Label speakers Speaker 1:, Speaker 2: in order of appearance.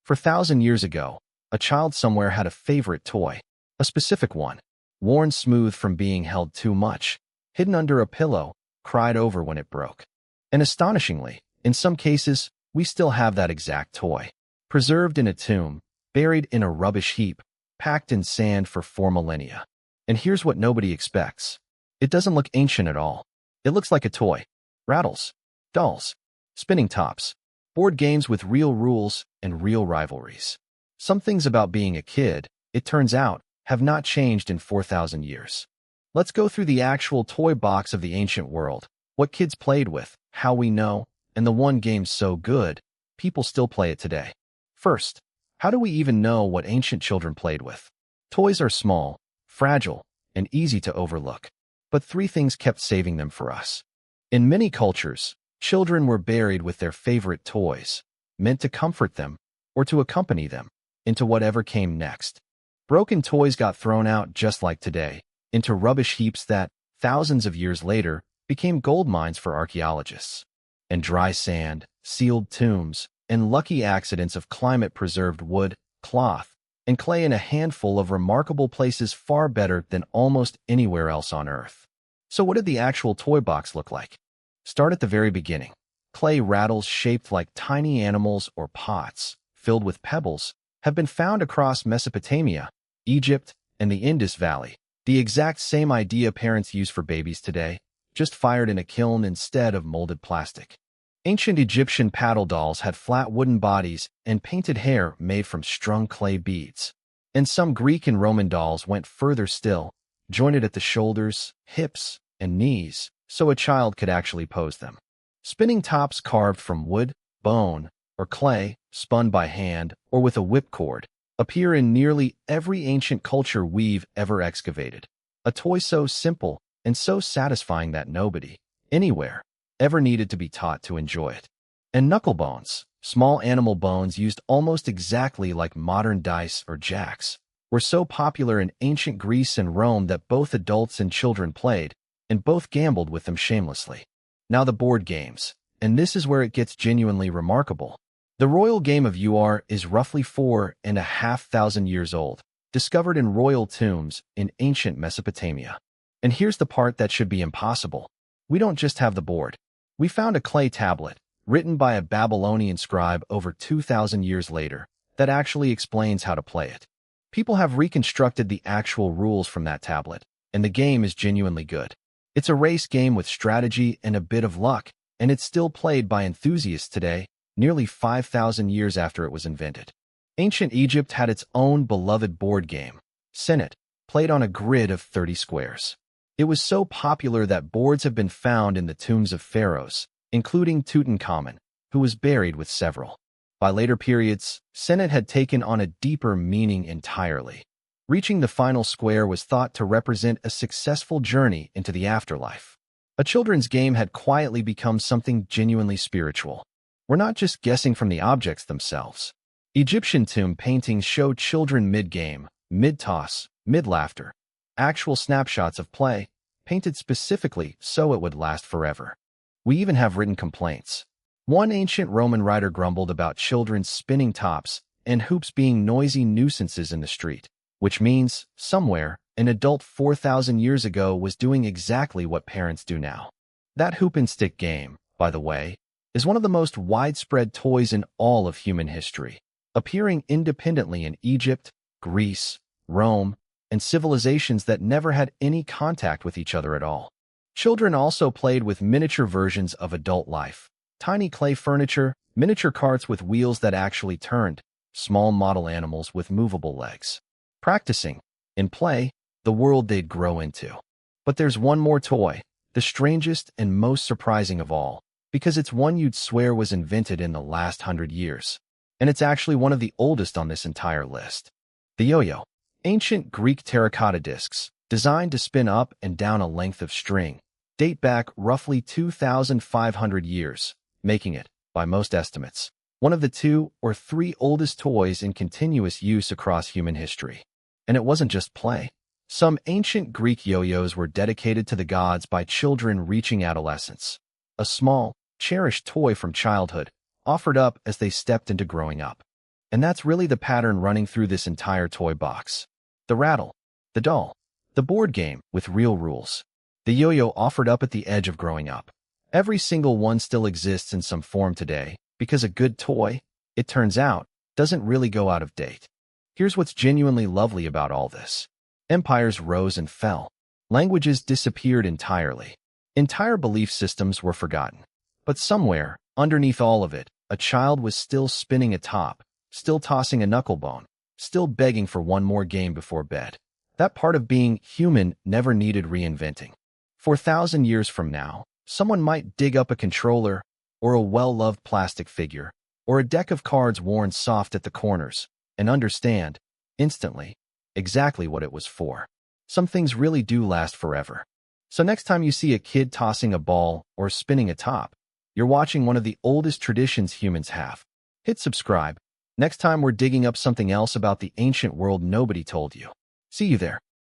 Speaker 1: For 1,000 years ago, a child somewhere had a favorite toy, a specific one, worn smooth from being held too much, hidden under a pillow, cried over when it broke. And astonishingly, in some cases, we still have that exact toy, preserved in a tomb, buried in a rubbish heap, packed in sand for 4 millennia. And here's what nobody expects. It doesn't look ancient at all. It looks like a toy. Rattles, dolls, spinning tops, board games with real rules and real rivalries. Some things about being a kid, it turns out, have not changed in 4,000 years. Let's go through the actual toy box of the ancient world, what kids played with, how we know, and the one game so good, people still play it today. First, how do we even know what ancient children played with? Toys are small, fragile, and easy to overlook. But 3 things kept saving them for us. In many cultures, children were buried with their favorite toys, meant to comfort them or to accompany them into whatever came next. Broken toys got thrown out just like today, into rubbish heaps that, thousands of years later, became gold mines for archaeologists. And dry sand, sealed tombs, and lucky accidents of climate-preserved wood, cloth, and clay in a handful of remarkable places far better than almost anywhere else on Earth. So what did the actual toy box look like? Start at the very beginning. Clay rattles shaped like tiny animals or pots, filled with pebbles, have been found across Mesopotamia, Egypt, and the Indus Valley. The exact same idea parents use for babies today, just fired in a kiln instead of molded plastic. Ancient Egyptian paddle dolls had flat wooden bodies and painted hair made from strung clay beads. And some Greek and Roman dolls went further still, jointed at the shoulders, hips, and knees, so a child could actually pose them. Spinning tops carved from wood, bone, or clay, spun by hand or with a whipcord, appear in nearly every ancient culture we've ever excavated. A toy so simple and so satisfying that nobody, anywhere, ever needed to be taught to enjoy it. And knucklebones, small animal bones used almost exactly like modern dice or jacks, were so popular in ancient Greece and Rome that both adults and children played, and both gambled with them shamelessly. Now the board games, and this is where it gets genuinely remarkable. The royal game of UR is roughly 4,500 years old, discovered in royal tombs in ancient Mesopotamia. And here's the part that should be impossible. We don't just have the board. We found a clay tablet, written by a Babylonian scribe over 2,000 years later, that actually explains how to play it. People have reconstructed the actual rules from that tablet, and the game is genuinely good. It's a race game with strategy and a bit of luck, and it's still played by enthusiasts today, nearly 5,000 years after it was invented. Ancient Egypt had its own beloved board game, Senet, played on a grid of 30 squares. It was so popular that boards have been found in the tombs of pharaohs, including Tutankhamun, who was buried with several. By later periods, Senet had taken on a deeper meaning entirely. Reaching the final square was thought to represent a successful journey into the afterlife. A children's game had quietly become something genuinely spiritual. We're not just guessing from the objects themselves. Egyptian tomb paintings show children mid-game, mid-toss, mid-laughter. Actual snapshots of play, painted specifically so it would last forever. We even have written complaints. One ancient Roman writer grumbled about children's spinning tops and hoops being noisy nuisances in the street, which means, somewhere, an adult 4,000 years ago was doing exactly what parents do now. That hoop and stick game, by the way, is one of the most widespread toys in all of human history, appearing independently in Egypt, Greece, Rome, and civilizations that never had any contact with each other at all. Children also played with miniature versions of adult life, tiny clay furniture, miniature carts with wheels that actually turned, small model animals with movable legs. Practicing, in play, the world they'd grow into. But there's one more toy, the strangest and most surprising of all, because it's one you'd swear was invented in the last 100 years. And it's actually one of the oldest on this entire list. The yo-yo. Ancient Greek terracotta discs, designed to spin up and down a length of string, date back roughly 2,500 years, making it, by most estimates, one of the 2 or 3 oldest toys in continuous use across human history. And it wasn't just play. Some ancient Greek yo-yos were dedicated to the gods by children reaching adolescence. A small, cherished toy from childhood, offered up as they stepped into growing up. And that's really the pattern running through this entire toy box. The rattle, the doll, the board game with real rules, the yo-yo offered up at the edge of growing up. Every single one still exists in some form today because a good toy, it turns out, doesn't really go out of date. Here's what's genuinely lovely about all this. Empires rose and fell. Languages disappeared entirely. Entire belief systems were forgotten. But somewhere, underneath all of it, a child was still spinning a top, still tossing a knucklebone, still begging for one more game before bed. That part of being human never needed reinventing. 4,000 years from now, someone might dig up a controller, or a well-loved plastic figure, or a deck of cards worn soft at the corners, and understand, instantly, exactly what it was for. Some things really do last forever. So next time you see a kid tossing a ball or spinning a top, you're watching one of the oldest traditions humans have. Hit subscribe. Next time we're digging up something else about the ancient world nobody told you. See you there.